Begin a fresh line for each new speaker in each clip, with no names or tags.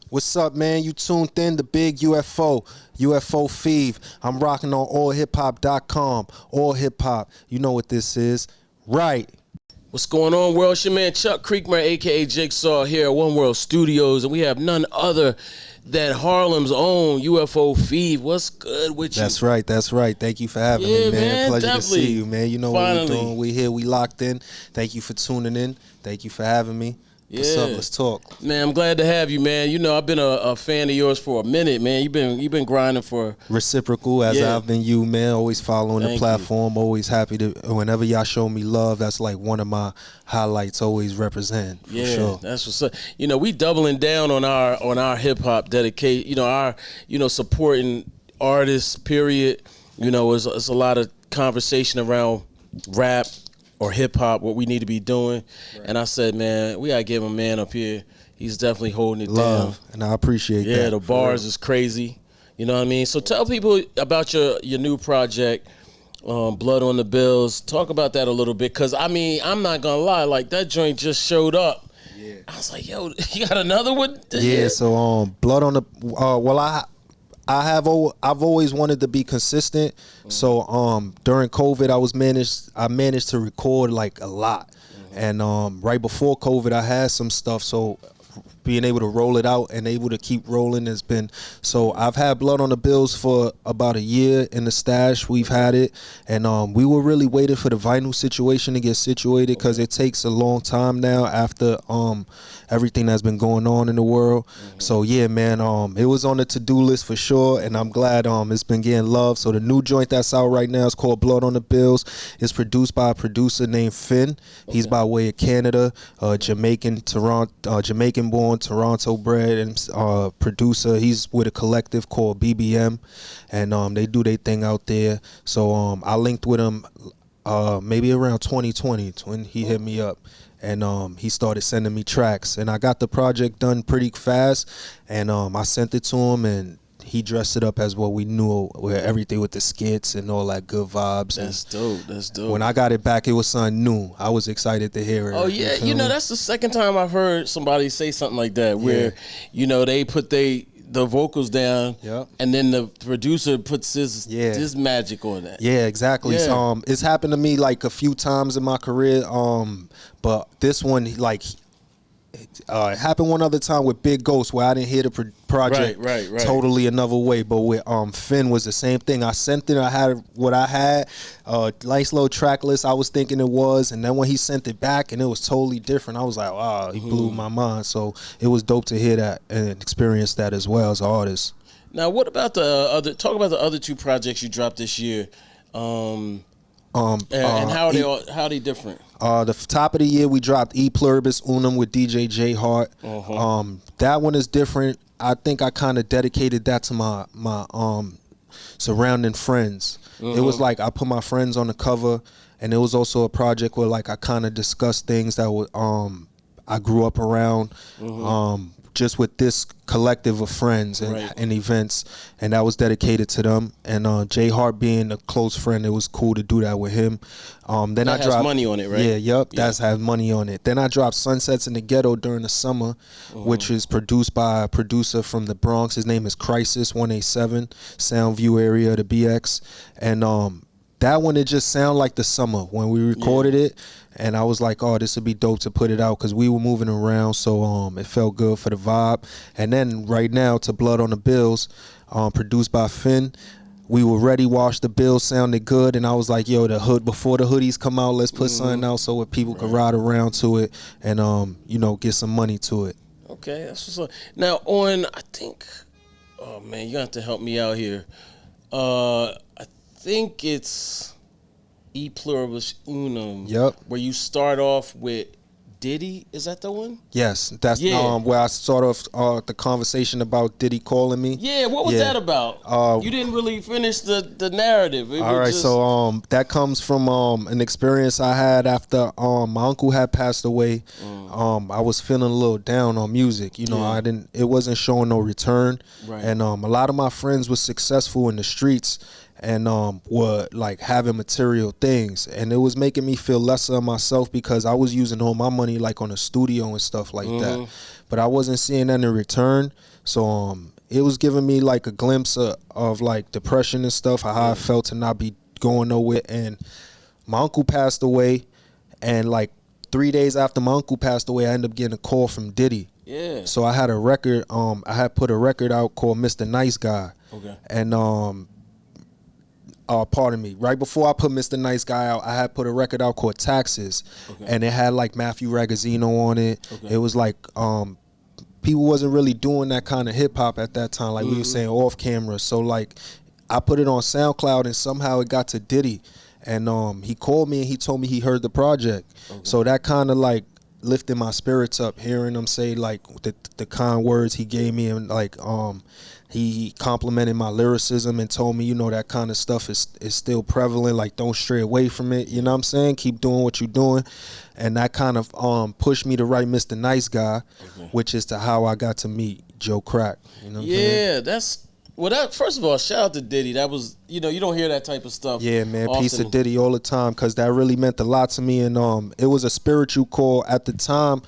What's up, man? You tuned in to Big UFO Feed. I'm rocking on allhiphop.com. All hip hop. You know what this is, right?
What's going on, world? It's your man Chuck Creekmur, aka Jigsaw, here at One World Studios, and we have none other than Harlem's own UFO Feed. What's good with you?
That's right. Thank you for having me, man. Pleasure
definitely.
to see you, man. You know
Finally.
what we're doing. We here. We locked in. Thank you for tuning in. Thank you for having me. What's up? Let's talk.
Man, I'm glad to have you, man. You know, I've been a fan of yours for a minute, man. You've been grinding for
reciprocal as I've been you, man. Always following the platform. You. Always happy to whenever y'all show me love. That's like one of my highlights. Always represent. For sure.
That's what's up. You know, we doubling down on our hip hop dedication. You know, our supporting artists. Period. You know, it's a lot of conversation around rap or hip hop, what we need to be doing. Right. And I said, man, we gotta give a man up here. He's definitely holding it down.
And I appreciate that.
Yeah, the bars is crazy. You know what I mean? So tell people about your new project, Blood on the Bills. Talk about that a little bit, because I mean, I'm not gonna lie, like that joint just showed up. Yeah. I was like, yo, you got another one?
Yeah, so Blood on the I've always wanted to be consistent. So during COVID, I managed to record like a lot. And right before COVID, I had some stuff. So being able to roll it out and able to keep rolling has been, so I've had Blood on the Bills for about a year in the stash. We've had it, and we were really waiting for the vinyl situation to get situated, because it takes a long time now after everything that's been going on in the world. So yeah, man, it was on the to-do list for sure, and I'm glad it's been getting love. So the new joint that's out right now is called Blood on the Bills. It's produced by a producer named Finn. He's by way of Canada, Jamaican born, Toronto bred, and producer. He's with a collective called BBM, and they do their thing out there. So I linked with him maybe around 2020 when he hit me up, and he started sending me tracks, and I got the project done pretty fast, and I sent it to him, and he dressed it up as what we knew, where everything with the skits and all that good vibes.
That's dope. That's dope.
When I got it back, it was something new. I was excited to hear it.
Oh yeah, you know, that's the second time I've heard somebody say something like that, where they put the vocals down, and then the producer puts his magic on that.
Yeah, exactly.
Yeah.
So, it's happened to me like a few times in my career, but this one, like, it happened one other time with Big Ghost, where I didn't hear the project
right.
totally another way. But with Finn was the same thing. I sent it, I had what I had, nice little track list I was thinking it was, and then when he sent it back and it was totally different, I was like, wow, he blew my mind. So it was dope to hear that and experience that as well as an artist.
Now, what about talk about the other two projects you dropped this year, and how are they different?
The top of the year, we dropped E Pluribus Unum with DJ J Hart. That one is different. I think I kind of dedicated that to my surrounding friends. It was like I put my friends on the cover, and it was also a project where like I kind of discussed things that were I grew up around. Just with this collective of friends and events, and that was dedicated to them. And Jay Hart being a close friend, it was cool to do that with him. Then
that
I dropped
has money on it, right?
That has money on it. Then I dropped Sunsets in the Ghetto during the summer, which is produced by a producer from the Bronx. His name is Crisis 187, Soundview area of the BX, and that one, it just sounded like the summer when we recorded it. And I was like, oh, this would be dope to put it out, because we were moving around, so it felt good for the vibe. And then right now to Blood on the Bills, produced by Finn. We were ready, Wash the Bills sounded good, and I was like, yo, before the hoodies come out, let's put something out so that people can ride around to it and get some money to it.
Okay, that's what's up. Now I think, oh man, you have to help me out here. I think it's E Pluribus Unum. Where you start off with Diddy, is that the one?
Yes, that's where I start off the conversation about Diddy calling me.
Yeah, what was that about? You didn't really finish the narrative.
So that comes from an experience I had after my uncle had passed away. I was feeling a little down on music. It wasn't showing no return. Right. And a lot of my friends were successful in the streets. and were like having material things, and it was making me feel lesser of myself because I was using all my money like on a studio and stuff like that, but I wasn't seeing that in return. So it was giving me like a glimpse of like depression and stuff, how I felt to not be going nowhere. And my uncle passed away, and like 3 days after my uncle passed away, I ended up getting a call from Diddy.
Yeah.
So I had a record. I had put a record out called Mr. Nice Guy.
Okay.
And pardon me. Right before I put Mr. Nice Guy out, I had put a record out called Taxes, and it had like Matthew Ragazzino on it. Okay. It was like people wasn't really doing that kind of hip hop at that time, like we were saying off camera. So like I put it on SoundCloud, and somehow it got to Diddy, and he called me and he told me he heard the project. Okay. So that kind of like lifted my spirits up, hearing him say like the kind words he gave me, and like he complimented my lyricism and told me, you know, that kind of stuff is still prevalent, like don't stray away from it, you know what I'm saying, keep doing what you're doing. And that kind of pushed me to write Mr. Nice Guy, which is to how I got to meet Joe Crack, you know what I'm saying?
That's that, first of all, shout out to Diddy. That was, you know, you don't hear that type of stuff.
Yeah, man, often. Piece of Diddy all the time, because that really meant a lot to me. And it was a spiritual call at the time.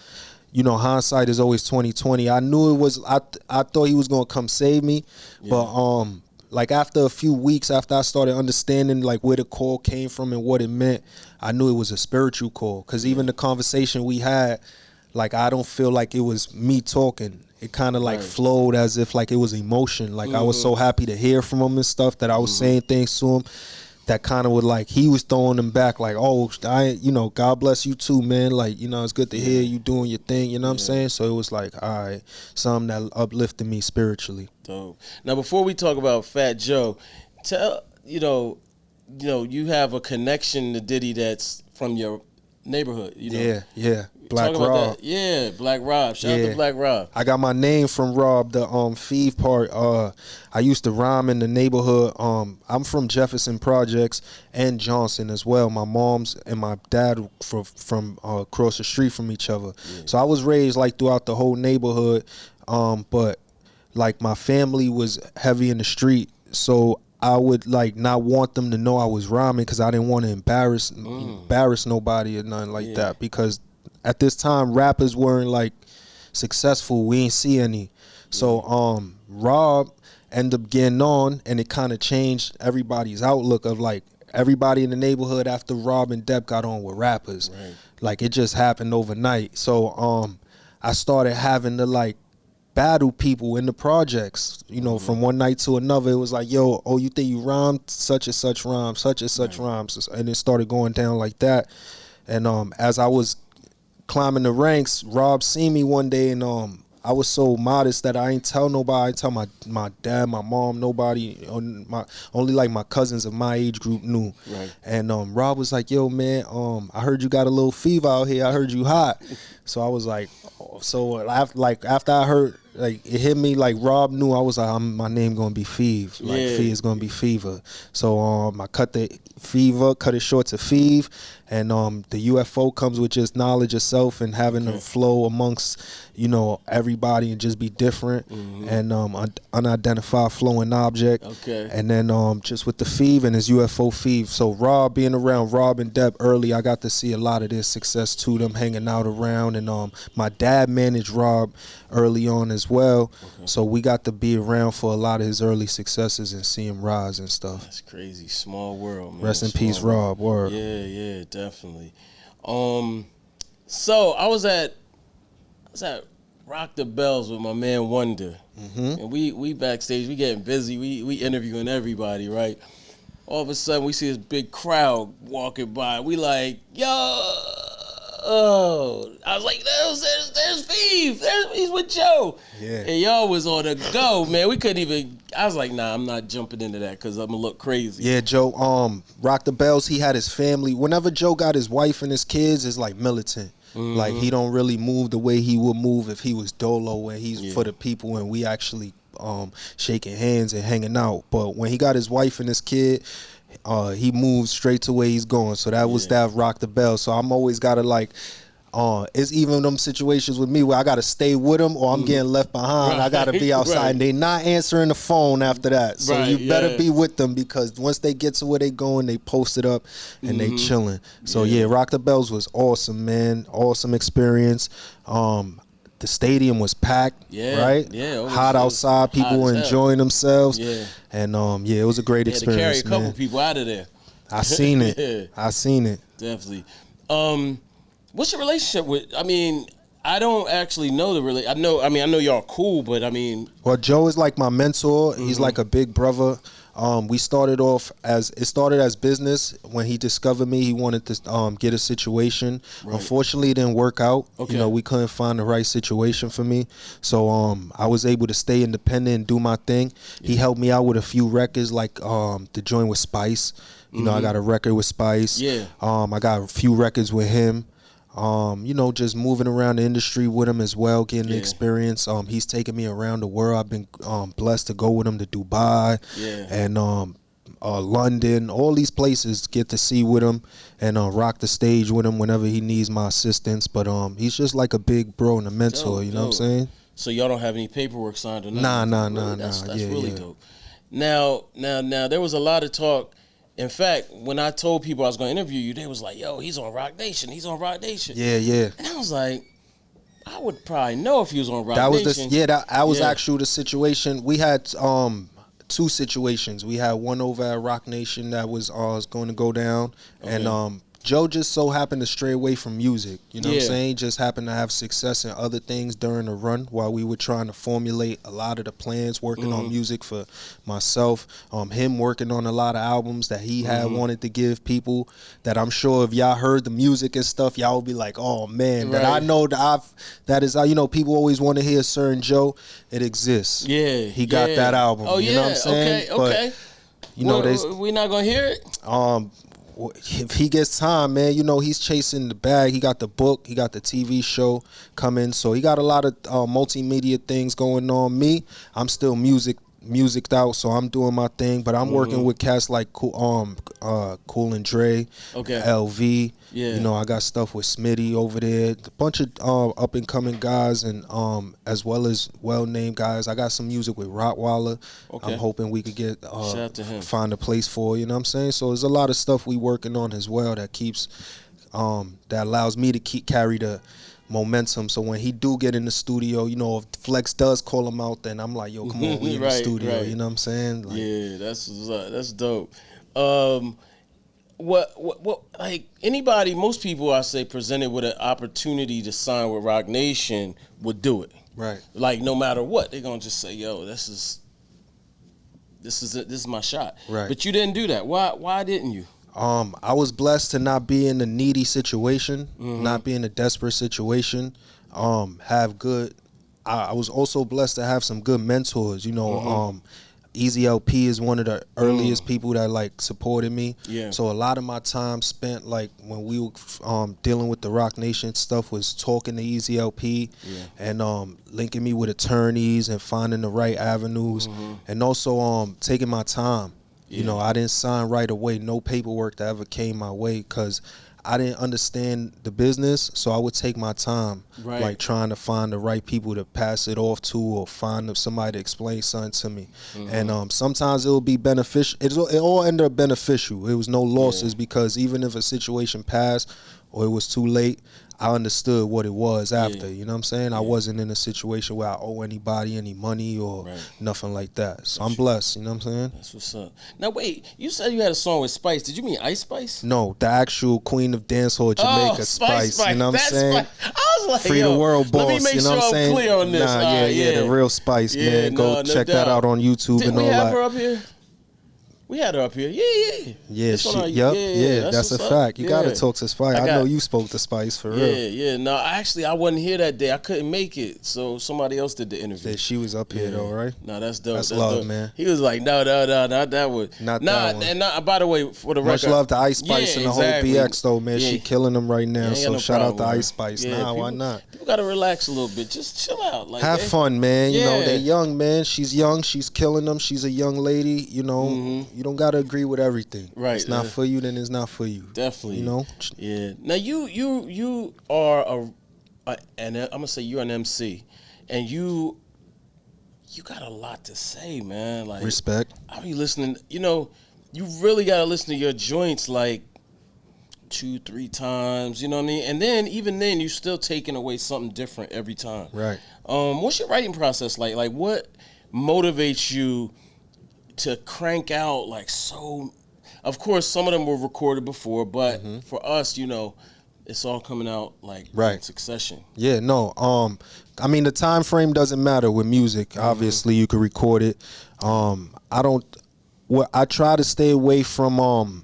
You know, hindsight is always 20/20. I knew it was. I thought he was gonna come save me, but like after a few weeks after I started understanding like where the call came from and what it meant, I knew it was a spiritual call. Because even the conversation we had, like I don't feel like it was me talking. It kind of like flowed as if like it was emotion. Like I was so happy to hear from him and stuff that I was saying things to him that kind of would like, he was throwing them back like, oh, you know, God bless you too, man. Like, you know, it's good to hear you doing your thing, you know what I'm saying? So it was like, all right, something that uplifted me spiritually.
Dope. Now, before we talk about Fat Joe, tell, you know, you have a connection to Diddy that's from your neighborhood, you know?
Yeah. Black Rob.
Yeah, Black Rob. Shout out to Black Rob.
I got my name from Rob, the Feed part. I used to rhyme in the neighborhood. I'm from Jefferson Projects and Johnson as well. My mom's and my dad from across the street from each other. Yeah. So I was raised like throughout the whole neighborhood. But like my family was heavy in the street, so I would like not want them to know I was rhyming because I didn't want to embarrass nobody or nothing like that, because at this time rappers weren't like successful. We ain't see any. So Rob ended up getting on, and it kind of changed everybody's outlook of like everybody in the neighborhood after Rob and Depp got on with rappers. Right. Like it just happened overnight. So I started having to like battle people in the projects, you know, from one night to another. It was like, yo, oh, you think you rhymed such and such rhymes, such and such rhymes, and it started going down like that. And as I was climbing the ranks, Rob seen me one day, and I was so modest that I ain't tell nobody. I ain't tell my dad, my mom, nobody. Only like my cousins of my age group knew. Right. And Rob was like, yo, man, I heard you got a little fever out here. I heard you hot. So I was like, after I heard, like it hit me like Rob knew. I was like, my name gonna be Fev. Like Fev is gonna be Fever. So I cut the Fever, cut it short to Fev, and the UFO comes with just knowledge of self and having to flow amongst, you know, everybody and just be different, and unidentified flowing object. Okay. And then just with the Fev and his UFO Fev. So Rob, being around Rob and Depp early, I got to see a lot of their success too, them hanging out around, and my dad managed Rob early on as well. Okay. So we got to be around for a lot of his early successes and see him rise and stuff.
That's crazy. Small world, man.
Rest in peace, Rob. Word.
Yeah, definitely. So I was at Rock the Bells with my man Wonder, and we backstage, we getting busy, we interviewing everybody, right? All of a sudden we see this big crowd walking by. We like, yo, I was like, there's Fev, he's with Joe. Yeah. And y'all was on the go, man. We couldn't even. I was like, nah, I'm not jumping into that because I'm gonna look crazy.
Yeah, Joe. Rock the Bells. He had his family. Whenever Joe got his wife and his kids, it's like militant. Like he don't really move the way he would move if he was dolo, and he's for the people, and we actually shaking hands and hanging out. But when he got his wife and his kid, he moved straight to where he's going. So that was that Rock the Bell. So I'm always gotta like, It's even them situations with me where I gotta stay with them or I'm getting left behind. I gotta be outside and they not answering the phone after that. So you better be with them, because once they get to where they going, they post it up and they chilling. So Rock the Bells was awesome, man. Awesome experience. The stadium was packed, right? Yeah, hot outside, people were enjoying themselves. Yeah. And it was a great experience.
To carry a couple people out of there.
I seen it. I seen it.
Definitely. What's your relationship with? I mean, I don't actually know the I know y'all cool, but I mean.
Well, Joe is like my mentor. He's like a big brother. We started off as business. When he discovered me, he wanted to get a situation. Right. Unfortunately, it didn't work out. Okay. You know, we couldn't find the right situation for me. So I was able to stay independent and do my thing. Yeah. He helped me out with a few records, like the joint with Spice. You know, I got a record with Spice. Yeah. I got a few records with him. You know, just moving around the industry with him as well, getting the experience. He's taken me around the world. I've been blessed to go with him to Dubai and London, all these places, get to see with him and rock the stage with him whenever he needs my assistance. But he's just like a big bro and a mentor, you know what I'm saying?
So y'all don't have any paperwork signed or nothing?
Nah.
That's really dope. Now, there was a lot of talk. In fact, when I told people I was going to interview you, they was like, yo, he's on Roc Nation. He's on Roc Nation.
Yeah.
And I was like, I would probably know if he was on Roc Nation.
That was actually the situation. We had two situations. We had one over at Roc Nation that was going to go down. Okay. And Joe just so happened to stray away from music. You know what I'm saying? Just happened to have success in other things during the run while we were trying to formulate a lot of the plans, working on music for myself. Him working on a lot of albums that he had wanted to give people that I'm sure if y'all heard the music and stuff, y'all would be like, oh man, that I know that is, you know, people always want to hear certain Joe. It exists. Yeah. He got that album.
Oh,
you know what I'm saying?
Okay.
But, you know,
we're not going to hear it?
If he gets time, man, you know, he's chasing the bag. He got the book, he got the TV show coming, so he got a lot of multimedia things going on. Me, I'm still musiced out, so I'm doing my thing, but I'm working with cats like Cool and Dre, LV. Yeah. You know, I got stuff with Smitty over there, a bunch of up and coming guys, and as well as well named guys. I got some music with Rottweiler. Okay. I'm hoping we could get find a place for, you know what I'm saying? So there's a lot of stuff we working on as well that keeps that allows me to carry the momentum. So when he do get in the studio, you know, if Flex does call him out, then I'm like, yo, come on, we in the studio. You know what I'm saying? Like,
yeah, that's dope. What like anybody, most people I say presented with an opportunity to sign with Roc Nation would do it.
Right.
Like no matter what, they're gonna just say, yo, this is my shot. Right. But you didn't do that. Why didn't you?
I was blessed to not be in a needy situation, not be in a desperate situation. Have good. I was also blessed to have some good mentors. You know, Easy LP is one of the earliest people that like supported me. Yeah. So a lot of my time spent like when we were dealing with the Roc Nation stuff was talking to Easy LP and linking me with attorneys and finding the right avenues and also taking my time. You know, I didn't sign right away. No paperwork that ever came my way because I didn't understand the business. So I would take my time, like trying to find the right people to pass it off to or find somebody to explain something to me. And sometimes it will be beneficial. It all ended up beneficial. It was no losses because even if a situation passed or it was too late, I understood what it was after, you know what I'm saying? I wasn't in a situation where I owe anybody any money or nothing like that. So I'm blessed, you know what I'm saying?
That's what's up. Now wait, you said you had a song with Spice. Did you mean Ice Spice?
No, the actual queen of dancehall Jamaica, Spice. You know what I'm saying?
I was like,
Free the world boss,
let me make
you know
sure
what I'm saying?
I'm clear on this.
The real Spice, man. Go check that out on YouTube and all that. Did we
have her up here? We had her up here.
Yeah, that's a fact. You gotta talk to Spice. I know you spoke to Spice for real.
Yeah. No, actually, I wasn't here that day. I couldn't make it, so somebody else did the interview.
She was up here though, right?
No, that's dope.
That's love,
dope.
Man.
He was like, no, not that one.
Not that one.
And by the way, for the record,
much love to Ice Spice and the whole BX though, man. She killing them right now. So shout out to Ice Spice. Why not?
People gotta relax a little bit. Just chill out. Like,
have fun, man. You know, they're young, man. She's young. She's killing them. She's a young lady. You know, you don't gotta agree with everything.
Right.
It's not for you, then it's not for you.
Definitely.
You know.
Yeah. Now you are and I'm gonna say you're an MC, and you got a lot to say, man. Like
Respect.
I be listening. You know, you really gotta listen to your joints like 2-3 times. You know what I mean? And then even then, you still taking away something different every time.
Right.
What's your writing process like? Like what motivates you to crank out like so? Of course, some of them were recorded before, but for us, you know, it's all coming out like in succession.
Yeah, no. I mean, the time frame doesn't matter with music. Obviously, you can record it. I try to stay away from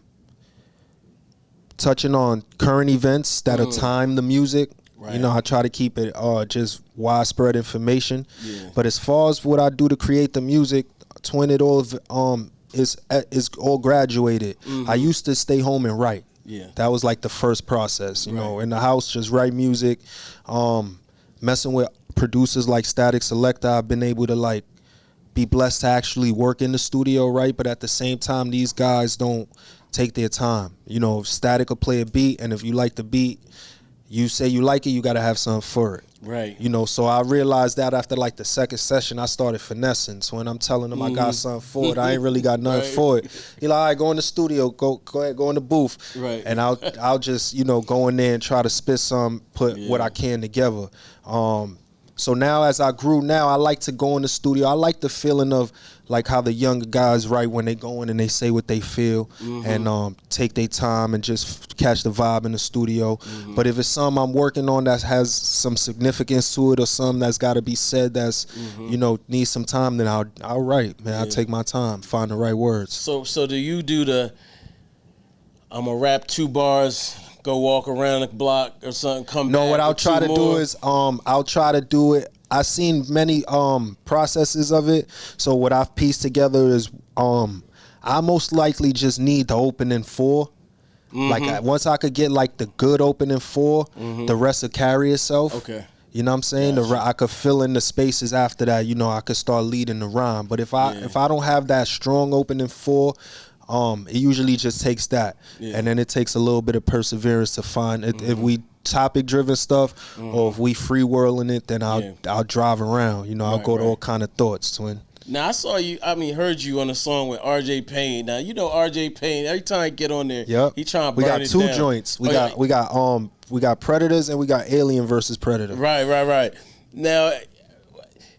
touching on current events that are time the music. Right. You know, I try to keep it just widespread information. Yeah. But as far as what I do to create the music, Twin, it all is all graduated. I used to stay home and write. Yeah. That was like the first process, you know, in the house, just write music, messing with producers like Static Selector. I've been able to like be blessed to actually work in the studio, right? But at the same time, these guys don't take their time. You know, Static will play a beat, and if you like the beat, you say you like it, you got to have something for it. Right. You know, so I realized that after like the second session, I started finessing. So when I'm telling them I got something for it, I ain't really got nothing for it. He like, all right, go in the studio, go ahead, go in the booth. Right. And I'll just, you know, go in there and try to spit some, put what I can together. So now as I grew now, I like to go in the studio. I like the feeling of like how the younger guys write when they go in and they say what they feel and take their time and just catch the vibe in the studio. But if it's something I'm working on that has some significance to it or something that's got to be said that's, you know, needs some time, then I'll write, man. I'll take my time, find the right words. So
do you do the, I'm going to rap 2 bars, go walk around the block or something, come back?
No, what I'll try to do is I'll try to do it. I've seen many processes of it. So what I've pieced together is I most likely just need the opening 4. Like once I could get like the good opening 4, the rest will carry itself. Okay. You know what I'm saying? Gotcha. I could fill in the spaces after that. You know, I could start leading the rhyme. But if I don't have that strong opening 4, it usually just takes that, and then it takes a little bit of perseverance to find it. If we topic driven stuff, or if we free whirling it, then I'll drive around. You know, I'll go to all kind of thoughts, Twin.
Now I saw you. I mean, heard you on a song with RJ Payne. Now you know RJ Payne. Every time I get on there, he trying to burn it down.
We got 2 joints. We got Predators and we got Alien versus Predator.
Right. Now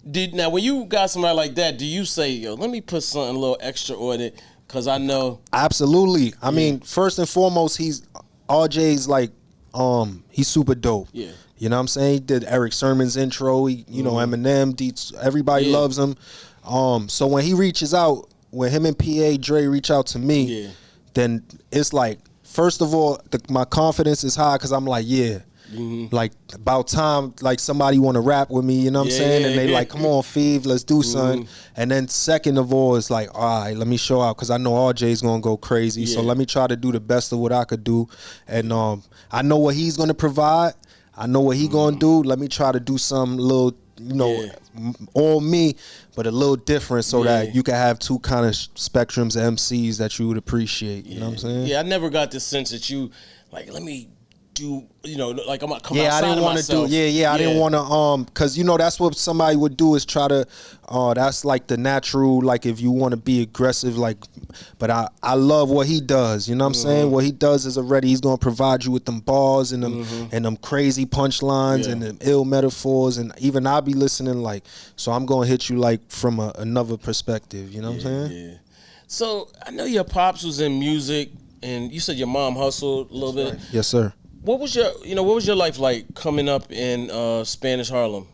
when you got somebody like that, do you say, yo, let me put something a little extra on it? Cause I know.
Absolutely. I mean, first and foremost, RJ's like, he's super dope. Yeah. You know what I'm saying? He did Eric Sermon's intro. You know, Eminem. Everybody loves him. So when he reaches out, when him and PA Dre reach out to me, then it's like, first of all, my confidence is high because I'm like, like about time, like somebody want to rap with me, you know what I'm saying? And they like, come on, Fev, let's do something. And then second of all, it's like, all right, let me show out because I know RJ's gonna go crazy. So let me try to do the best of what I could do. And I know what he's gonna provide. I know what he gonna do. Let me try to do some little, you know, all me, but a little different so that you can have 2 kind of spectrums of MCs that you would appreciate. You know what I'm saying?
Yeah, I never got the sense that you, like, let me do, you know, like I'm gonna come
outside
I didn't
want to do. I didn't want to because you know that's what somebody would do is try to that's like the natural, like if you want to be aggressive, like, but I love what he does, you know what I'm saying? What he does is already he's gonna provide you with them bars and them and them crazy punchlines and them ill metaphors, and even I'll be listening like, so I'm gonna hit you like from another perspective, you know what I'm saying?
Yeah. So I know your pops was in music and you said your mom hustled a little bit.
Right. Yes, sir.
What was your life like coming up in Spanish Harlem?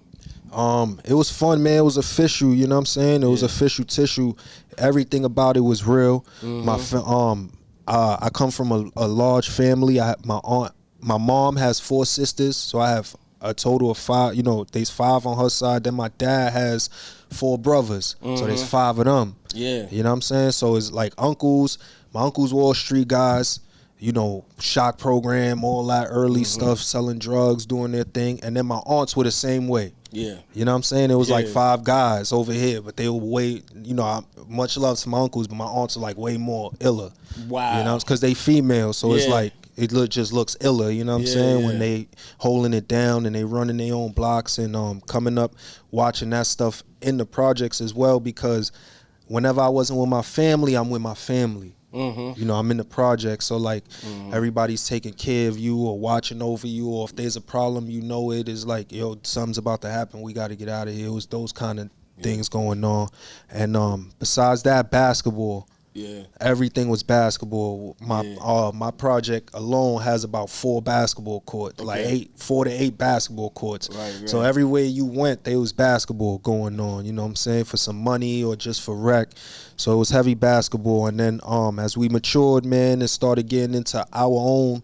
It was fun, man. It was official, you know what I'm saying? It was official tissue. Everything about it was real. I come from a large family. I have my mom has 4 sisters, so I have a total of 5. You know, there's 5 on her side. Then my dad has 4 brothers, so there's 5 of them. Yeah, you know what I'm saying? So it's like uncles. My uncles Wall Street guys. You know, shock program, all that early stuff, selling drugs, doing their thing. And then my aunts were the same way.
Yeah.
You know what I'm saying? It was like
Yeah.
5 guys over here, but they were way, you know, much love to my uncles, but my aunts are like way more iller.
Wow.
You know, because they female, so it's
Yeah.
like just looks iller. You know what I'm
Yeah,
saying?
yeah.
When they holding it down and they running their own blocks and coming up, watching that stuff in the projects as well. Because whenever I wasn't with my family, I'm with my family.
Mm-hmm.
You know, I'm in the project, so like everybody's taking care of you or watching over you, or if there's a problem, you know it is like, yo, something's about to happen. We got to get out of here. It was those kind of things going on, and besides that, basketball.
Yeah.
Everything was basketball. My project alone has about 4 basketball courts, like 4 to 8 basketball courts.
Right.
So everywhere you went, there was basketball going on. You know what I'm saying? For some money or just for rec. So it was heavy basketball. And then as we matured, man, and started getting into our own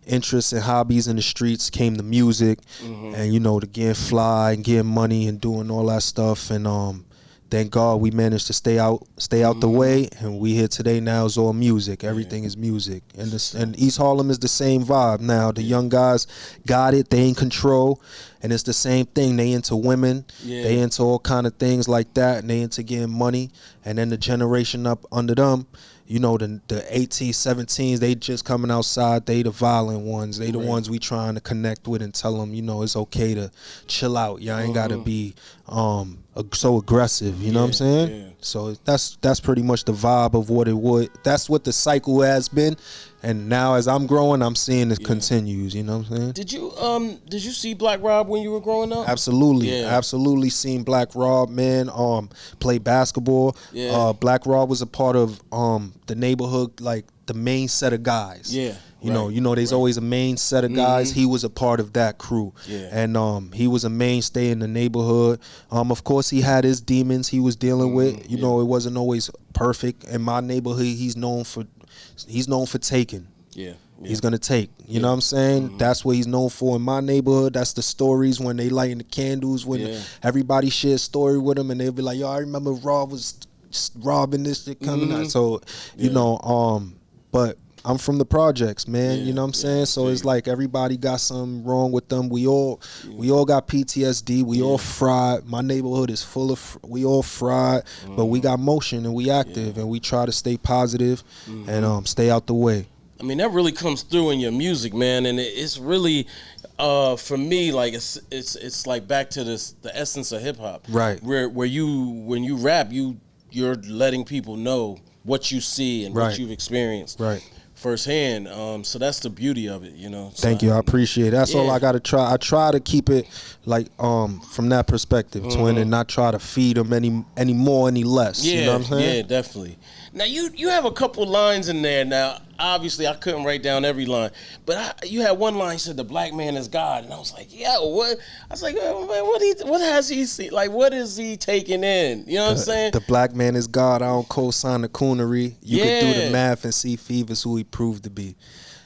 interests and hobbies in the streets, came the music, and you know, the getting fly and getting money and doing all that stuff. And thank God we managed to stay out the way, and we here today. Now it's all music. Everything is music, and East Harlem is the same vibe now. The young guys got it. They in control, and it's the same thing. They into women. They into all kind of things like that, and they into getting money. And then the generation up under them, you know, the 18s, 17s, they just coming outside. They the violent ones. They the ones we trying to connect with and tell them, you know, it's okay to chill out. Y'all ain't got to be so aggressive. You know what I'm saying?
Yeah.
So that's pretty much the vibe of what it would. That's what the cycle has been. And now as I'm growing, I'm seeing it continues. You know what I'm saying?
Did you see Black Rob when you were growing up?
Absolutely.
Yeah.
Absolutely seen Black Rob, man, play basketball.
Yeah.
Black Rob was a part of the neighborhood, like the main set of guys.
Yeah.
You know, there's always a main set of guys. He was a part of that crew.
Yeah.
And he was a mainstay in the neighborhood. Of course he had his demons he was dealing with. You know, it wasn't always perfect. In my neighborhood, he's known for taking.
Yeah.
He's gonna take. You know what I'm saying? That's what he's known for in my neighborhood. That's the stories when they lighting the candles, when everybody shares a story with him, and they'll be like, yo, I remember Rob was robbing this shit coming out. So, you know, but I'm from the projects, man. You know what I'm saying? So it's like everybody got something wrong with them. We all got PTSD. We all fried. My neighborhood is full of we all fried, but we got motion and we active and we try to stay positive and stay out the way.
I mean, that really comes through in your music, man, and it's really, for me, like it's like back to the essence of hip hop,
right?
Where when you rap, you're letting people know what you see and what you've experienced,
right,
firsthand. So that's the beauty of it, you know.
Thank you, I appreciate it. That's all I gotta try. I try to keep it like from that perspective, twin, and not try to feed them any more, any less.
Yeah,
you know what I'm saying?
Yeah, definitely. Now you have a couple lines in there. Now, obviously, I couldn't write down every line, but you had one line that said, "The black man is God," and I was like, "Yeah, what?" I was like, oh, man, what has he seen? Like, what is he taking in? You know what I'm saying?
The black man is God. I don't co-sign the coonery. You can do the math and see Fever's who he proved to be.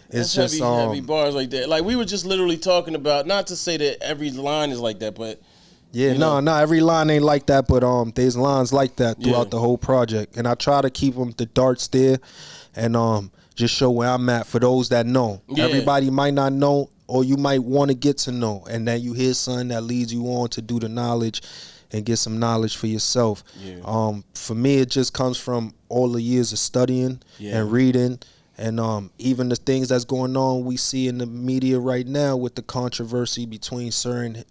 It's
That's
just
heavy bars like that. Like we were just literally talking about. Not to say that every line is like that, but.
Yeah, no, every line ain't like that, but there's lines like that throughout the whole project, and I try to keep them the darts there, and just show where I'm at for those that know. Yeah. Everybody might not know, or you might want to get to know, and then you hear something that leads you on to do the knowledge and get some knowledge for yourself. Yeah. For me, it just comes from all the years of studying and reading, and even the things that's going on we see in the media right now with the controversy between certain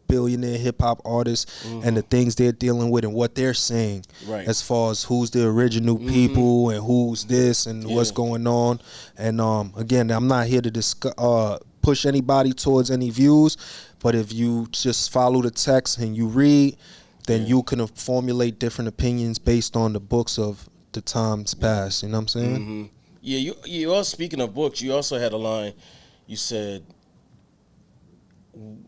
billionaire hip-hop artists and the things they're dealing with and what they're saying as far as who's the original people and who's this and what's going on. And again, I'm not here to push anybody towards any views, but if you just follow the text and you read, then you can formulate different opinions based on the books of the times past. You know what I'm saying?
Yeah, you all, speaking of books, you also had a line, you said,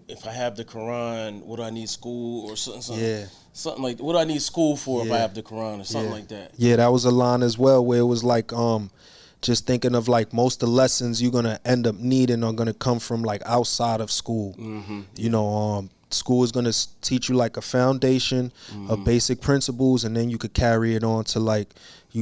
if I have the Quran, what do I need school or something? Yeah. Something like, what do I need school for if I have the Quran or something like that? Yeah,
that was a line as well where it was like, just thinking of like most of the lessons you're going to end up needing are going to come from like outside of school. You know, school is going to teach you like a foundation of basic principles, and then you could carry it on to like,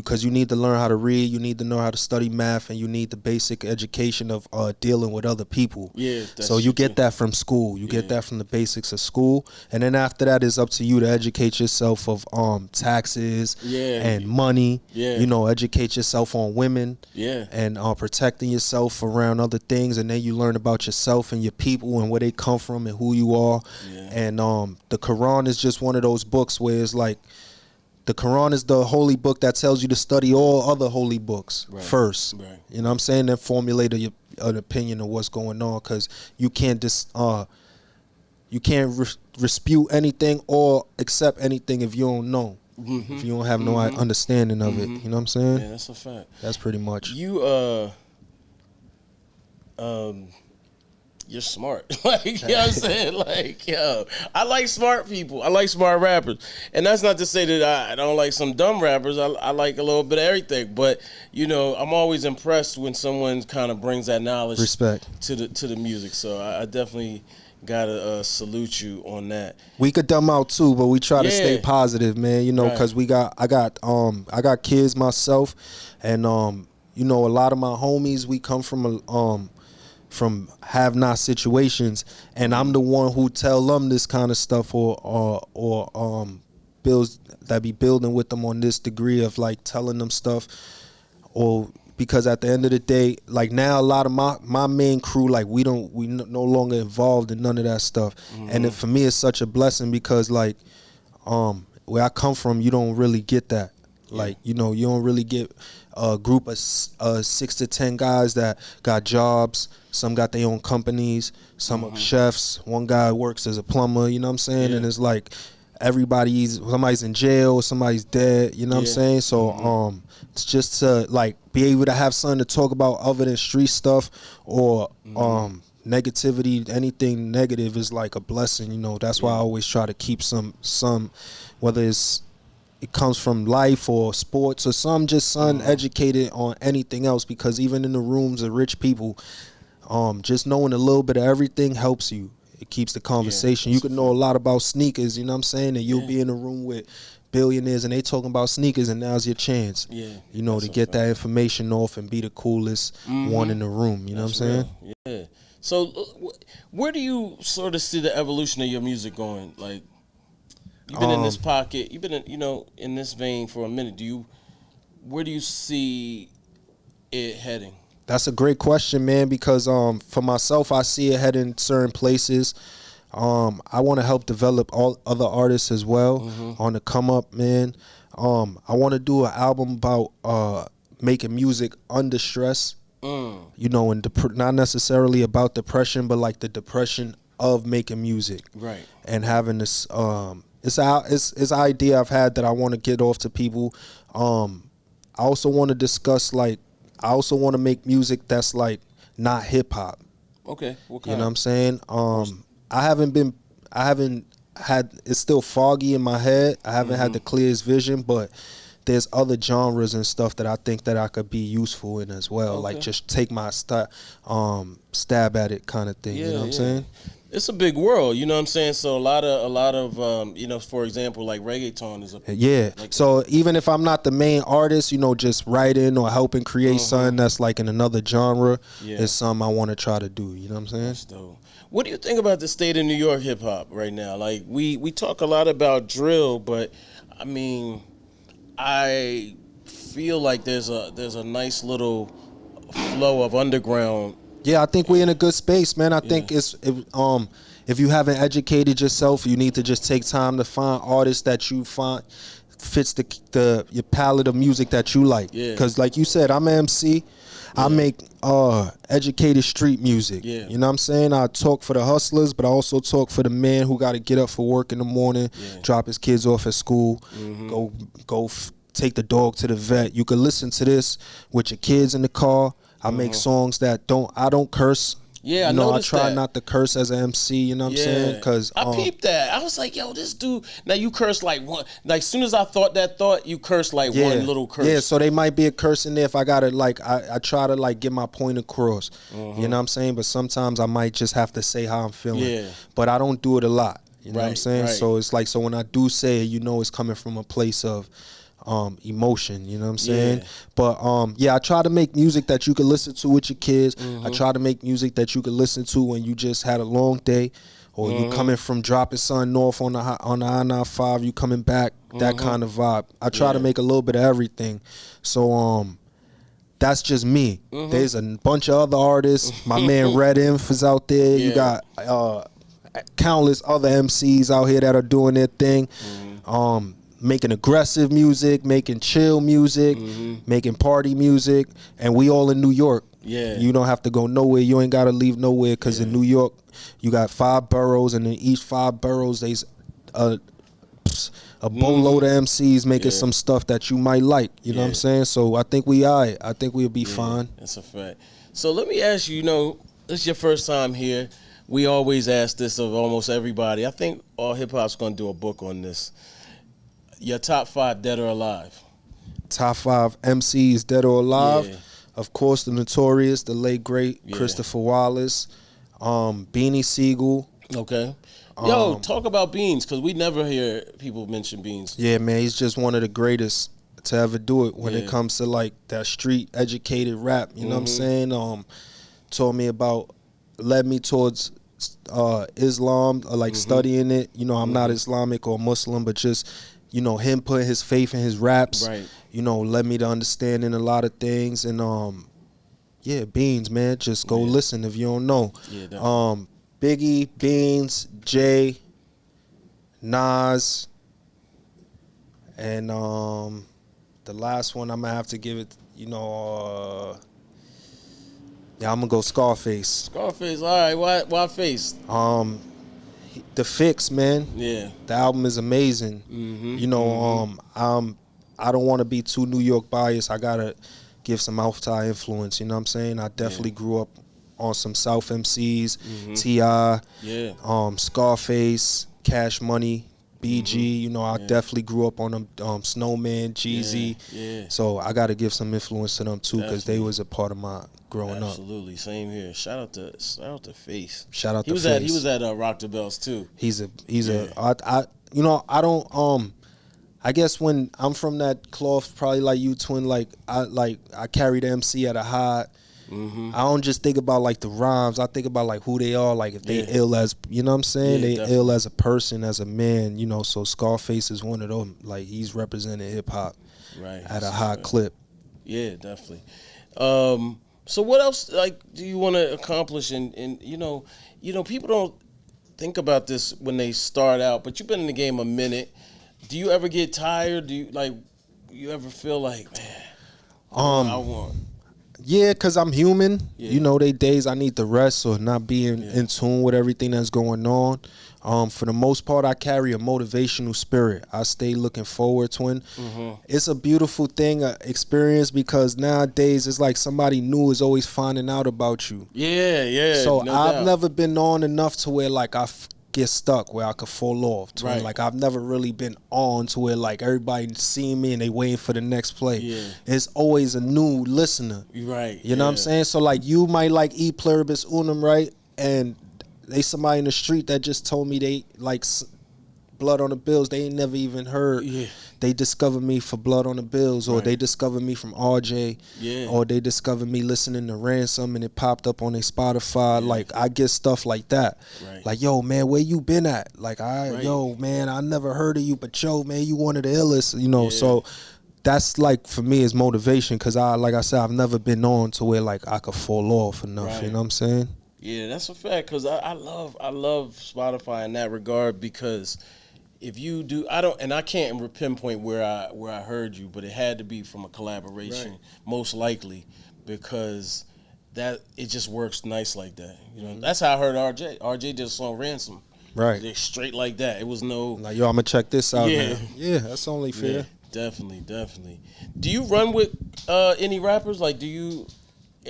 because you need to learn how to read, you need to know how to study math, and you need the basic education of dealing with other people.
Yeah.
So you get that from school. You get that from the basics of school, and then after that, it's up to you to educate yourself of taxes and money.
Yeah.
You know, educate yourself on women.
Yeah.
And protecting yourself around other things, and then you learn about yourself and your people and where they come from and who you are.
Yeah.
And the Quran is just one of those books where it's like, the Quran is the holy book that tells you to study all other holy books first.
Right.
You know what I'm saying? Then formulate an opinion of what's going on, because you can't dispute anything or accept anything if you don't know. If you don't have no understanding of it. You know what I'm saying?
Yeah, that's a fact.
That's pretty much.
You're smart. Like, you know what I'm saying? Like, yo, I like smart people. I like smart rappers. And that's not to say that I don't like some dumb rappers. I like a little bit of everything. But, you know, I'm always impressed when someone kind of brings that knowledge to the music. So I definitely gotta salute you on that.
We could dumb out too, but we try to stay positive, man. You know, because I got kids myself, and you know, a lot of my homies, we come from have-not situations, and I'm the one who tell them this kind of stuff, or builds that be building with them on this degree of like telling them stuff, or because at the end of the day, like now a lot of my main crew, like we no longer involved in none of that stuff, and for me it's such a blessing, because like where I come from, you don't really get that. Like, you know, you don't really get a group of 6 to 10 guys that got jobs. Some got their own companies. Some are chefs. One guy works as a plumber. You know what I'm saying? And it's like somebody's in jail, somebody's dead. You know what I'm saying? So it's just to like be able to have something to talk about other than street stuff or negativity. Anything negative is like a blessing. You know, that's why I always try to keep some whether it comes from life or sports or some just educated on anything else, because even in the rooms of rich people, just knowing a little bit of everything helps you. It keeps the conversation. You can know a lot about sneakers, you know what I'm saying, and you'll be in a room with billionaires and they talking about sneakers, and now's your chance, you know, to get that information off and be the coolest one in the room, you know what I'm saying?
Yeah. So where do you sort of see the evolution of your music going? Like, you've been in this pocket. You've been, in this vein for a minute. Where do you see it heading?
That's a great question, man. Because for myself, I see it heading certain places. I want to help develop all other artists as well on the come up, man. I want to do an album about making music under stress. You know, and not necessarily about depression, but like the depression of making music, right? And having this. It's an idea I've had that I want to get off to people. I also want to discuss, like, I also want to make music that's like not hip hop.
Okay. What kind?
You know what I'm saying? I haven't had, it's still foggy in my head. I haven't had the clearest vision, but there's other genres and stuff that I think that I could be useful in as well. Like just take my stab at it kind of thing. You know what I'm saying?
It's a big world, you know what I'm saying? So a lot of for example, like reggaeton is
so even if I'm not the main artist, you know, just writing or helping create something that's like in another genre is something I want to try to do. You know what I'm saying?
That's dope. What do you think about the state of New York hip hop right now? Like we talk a lot about drill, but I mean, I feel like there's a nice little flow of underground.
Yeah, I think we're in a good space, man. I think if you haven't educated yourself, you need to just take time to find artists that you find fits your palette of music that you like. Because like you said, I'm an MC. I make educated street music. You know what I'm saying? I talk for the hustlers, but I also talk for the man who got to get up for work in the morning, drop his kids off at school, go take the dog to the vet. You can listen to this with your kids in the car. I make songs that I don't curse.
Yeah,
you know, I try not to curse as an MC, you know what I'm saying? Because
I peeped that. I was like, yo, this dude. Now you curse like one. Like as soon as I thought that thought, you curse like one little curse.
Yeah, so they might be a curse in there if I gotta like I try to like get my point across. You know what I'm saying? But sometimes I might just have to say how I'm feeling. Yeah. But I don't do it a lot. You know what I'm saying? Right. So it's like, so when I do say it, you know, it's coming from a place of emotion, you know what I'm saying?
Yeah.
But yeah, I try to make music that you could listen to with your kids. I try to make music that you could listen to when you just had a long day, or you coming from dropping something off on the I-95, you coming back, that kind of vibe. I try to make a little bit of everything. So that's just me. There's a bunch of other artists. My man Red Inf is out there. You got countless other MCs out here that are doing their thing. Making aggressive music, making chill music, making party music, and we all in New York.
Yeah.
You don't have to go nowhere. You ain't got to leave nowhere, because in New York, you got 5 boroughs, and in each 5 boroughs, there's a boatload of MCs making some stuff that you might like. You know what I'm saying? So I think we all right. I think we'll be fine.
That's a fact. So let me ask you, this is your first time here. We always ask this of almost everybody. I think all hip-hop's going to do a book on this. Your top 5 dead or alive.
Top 5 MCs dead or alive.
Yeah.
Of course, the notorious, the late great Christopher Wallace, Beanie Siegel.
Okay. Yo, talk about Beans, because we never hear people mention Beans.
Yeah, man, he's just one of the greatest to ever do it when it comes to like that street educated rap. You know what I'm saying? Told me about, led me towards Islam, or like studying it. You know, I'm not Islamic or Muslim, but just, you know, him putting his faith in his raps, you know, led me to understanding a lot of things. And yeah, Beans, man, just go listen if you don't know. Yeah, Biggie, Beans, Jay, Nas, and the last one I'm gonna have to give it, you know, yeah, I'm gonna go Scarface.
Scarface, all right. Why Face?
The Fix, man.
Yeah.
The album is amazing. You know, I don't want to be too New York biased. I gotta give some outside influence. You know what I'm saying? I definitely grew up on some South MCs, T.I., Scarface, Cash Money, BG. You know, I definitely grew up on them, Snowman, Jeezy. So I got to give some influence to them too, because they was a part of my growing up.
Absolutely, same here. Shout out to Face.
Shout out to Face.
He was at Rock the Bells too.
I guess when I'm from that cloth, probably like you, twin. I carry the MC at a high. I don't just think about like the rhymes. I think about like who they are. Like if they ill as, you know what I'm saying? They definitely ill as a person, as a man. You know, so Scarface is one of them. Like he's representing hip hop at a high clip.
Yeah, definitely. So what else like do you want to accomplish? And you know, people don't think about this when they start out. But you've been in the game a minute. Do you ever get tired? Do you ever feel like, man, I want?
Yeah, because I'm human. You know, they days I need to rest or not being in tune with everything that's going on. For the most part, I carry a motivational spirit. I stay looking forward, twin. It's a beautiful thing, experience, because nowadays it's like somebody new is always finding out about you.
Yeah.
So I've never been on enough to where like I get stuck, where I could fall off. Twin. Like I've never really been on to where like everybody seeing me and they waiting for the next play. It's always a new listener. You know what I'm saying? So like you might like E Pluribus Unum, right? And they somebody in the street that just told me they like Blood on the Bills. They ain't never even heard. They discovered me for Blood on the Bills, or they discovered me from RJ, or they discovered me listening to Ransom and it popped up on their Spotify. Like I get stuff like that. Like, yo, man, where you been at? Like, yo, man, I never heard of you, but yo, man, you one of the illest, you know. So that's like for me is motivation, because like I said, I've never been on to where like I could fall off enough. You know what I'm saying?
Yeah, that's a fact, because I love Spotify in that regard, because if you do, I can't pinpoint where I heard you, but it had to be from a collaboration, most likely, because that it just works nice like that. You know, that's how I heard RJ. RJ did a song Ransom. They're straight like that. It was no
like, yo, I'm gonna check this out. Yeah, yeah, that's only fair.
Yeah, definitely. Do you run with any rappers? Like, do you,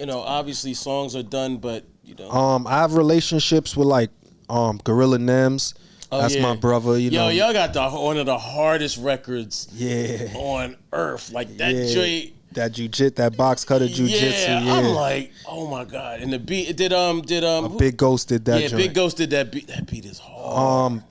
obviously songs are done, but
I have relationships with like Gorilla Nems. That's my brother, you know.
Y'all got one of the hardest records on earth. Like that joint.
that box cutter jujitsu. Yeah,
I'm like, oh my god. And the beat
Big Ghost did that.
Yeah,
joint.
Big Ghost did that beat. That beat is hard.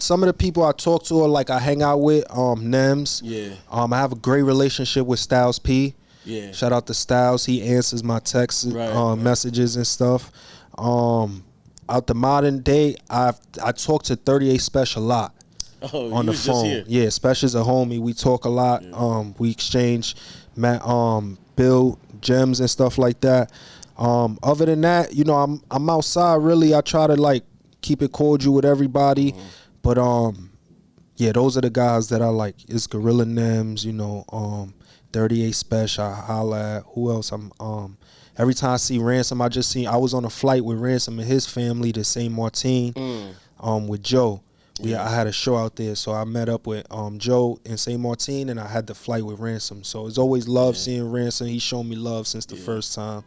Some of the people I talk to, or like I hang out with, Nems.
Yeah.
I have a great relationship with Styles P.
Yeah.
Shout out to Styles. He answers my texts, messages and stuff. Out the modern day, I talk to 38 Special a lot. On the phone. Yeah, Special's a homie. We talk a lot. Yeah. We exchange build gems and stuff like that. Other than that, you know, I'm outside really. I try to like keep it cordial with everybody. But yeah, those are the guys that I like. It's Gorilla Nems, you know, 38 Special, I holla at. Who else? Every time I see Ransom, I was on a flight with Ransom and his family to St. Martin with Joe. I had a show out there, so I met up with Joe in St. Martin, and I had the flight with Ransom. So it's always love seeing Ransom. He showed me love since the first time.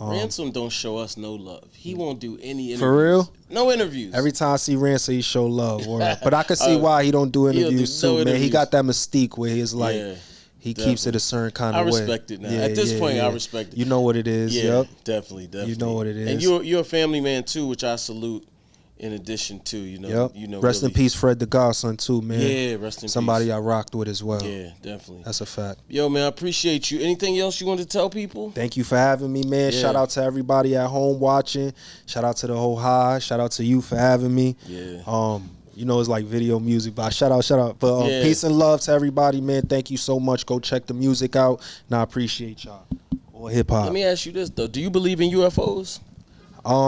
Ransom don't show us no love. He won't do any interviews.
For real?
No interviews.
Every time I see Ransom, he show love. But I can see why he don't do interviews too, man. He got that mystique where he's like, he keeps it a certain kind of way.
I respect it now. At this point, I respect it.
You know what it is.
Yeah, definitely. You
know what it is.
And you're a family man too, which I salute. In addition to, you know,
rest in peace, Fred the Godson too, man.
Yeah, rest in peace.
Somebody I rocked with as well.
Yeah, definitely.
That's a fact.
Yo, man, I appreciate you. Anything else you want to tell people?
Thank you for having me, man. Yeah. Shout out to everybody at home watching. Shout out to the whole high. Shout out to you for having me.
Yeah.
You know, it's like video music, but shout out. But peace and love to everybody, man. Thank you so much. Go check the music out. And I appreciate y'all. Or hip hop.
Let me ask you this though. Do you believe in UFOs?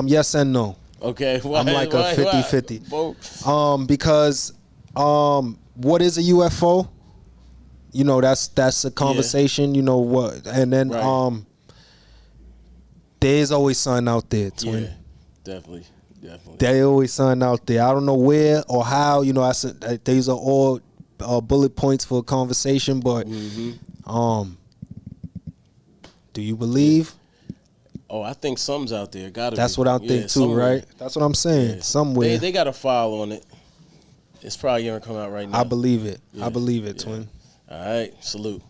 Yes and no.
Okay,
I'm like a 50-50. Because what is a UFO? You know, that's a conversation, you know what, and then there's always something out there, twin.
Yeah, definitely.
There's always something out there. I don't know where or how, you know, these are all bullet points for a conversation, but do you believe?
Oh, I think something's out there.
That's what I think too, somewhere. Right? That's what I'm saying. Yeah. Somewhere.
They got a file on it. It's probably gonna come out right now.
I believe it. I believe it, twin.
All right. Salute.